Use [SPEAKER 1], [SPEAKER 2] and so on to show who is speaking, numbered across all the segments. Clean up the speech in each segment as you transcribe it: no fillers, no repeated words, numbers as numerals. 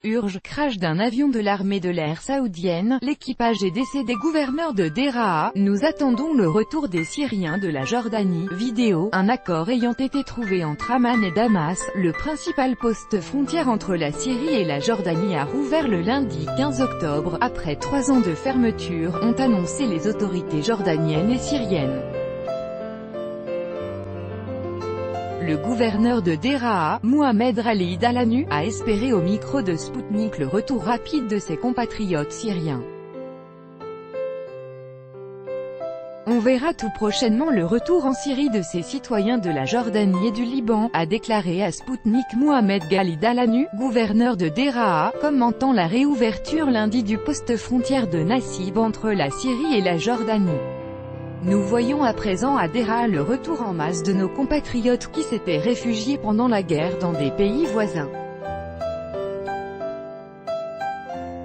[SPEAKER 1] urge, crash d'un avion de l'armée de l'air saoudienne, l'équipage est décédé. Gouverneur de Deraa, nous attendons le retour des Syriens de la Jordanie. Vidéo, un accord ayant été trouvé entre Amman et Damas, le principal poste frontière entre la Syrie et la Jordanie a rouvert le lundi 15 octobre, après 3 ans de fermeture, ont annoncé les autorités jordaniennes et syriennes. Le gouverneur de Deraa, Mohamed Khalid Al-Anu, a espéré au micro de Sputnik le retour rapide de ses compatriotes syriens. On verra tout prochainement le retour en Syrie de ces citoyens de la Jordanie et du Liban, a déclaré à Sputnik Mohamed Khalid Al-Anu, gouverneur de Deraa, commentant la réouverture lundi du poste frontière de Nassib entre la Syrie et la Jordanie. Nous voyons à présent à Deraa le retour en masse de nos compatriotes qui s'étaient réfugiés pendant la guerre dans des pays voisins.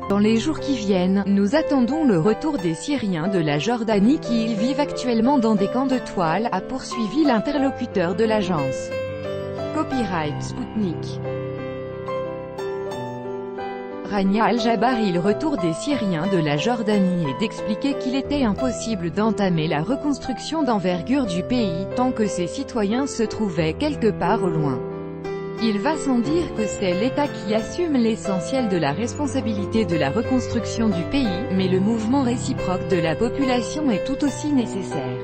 [SPEAKER 1] Dans les jours qui viennent, nous attendons le retour des Syriens de la Jordanie qui y vivent actuellement dans des camps de toile, a poursuivi l'interlocuteur de l'agence. Copyright Sputnik. Rania Al-Jabari. Le retour des Syriens de la Jordanie est d'expliquer qu'il était impossible d'entamer la reconstruction d'envergure du pays, tant que ses citoyens se trouvaient quelque part au loin. Il va sans dire que c'est l'État qui assume l'essentiel de la responsabilité de la reconstruction du pays, mais le mouvement réciproque de la population est tout aussi nécessaire.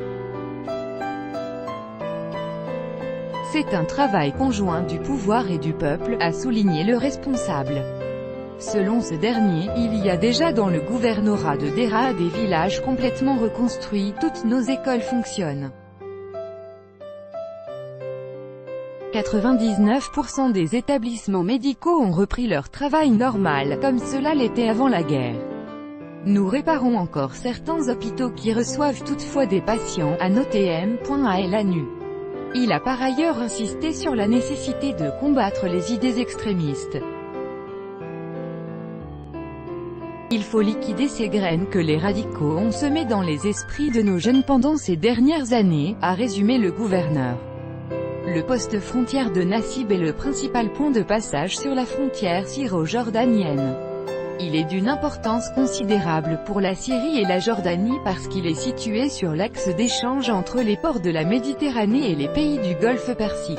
[SPEAKER 1] C'est un travail conjoint du pouvoir et du peuple, a souligné le responsable. Selon ce dernier, il y a déjà dans le gouvernorat de Deraa des villages complètement reconstruits, toutes nos écoles fonctionnent. 99% des établissements médicaux ont repris leur travail normal, comme cela l'était avant la guerre. Nous réparons encore certains hôpitaux qui reçoivent toutefois des patients, a noté M.Al-Anu. Il a par ailleurs insisté sur la nécessité de combattre les idées extrémistes. Il faut liquider ces graines que les radicaux ont semées dans les esprits de nos jeunes pendant ces dernières années, a résumé le gouverneur. Le poste frontière de Nassib est le principal point de passage sur la frontière syro-jordanienne. Il est d'une importance considérable pour la Syrie et la Jordanie parce qu'il est situé sur l'axe d'échange entre les ports de la Méditerranée et les pays du Golfe Persique.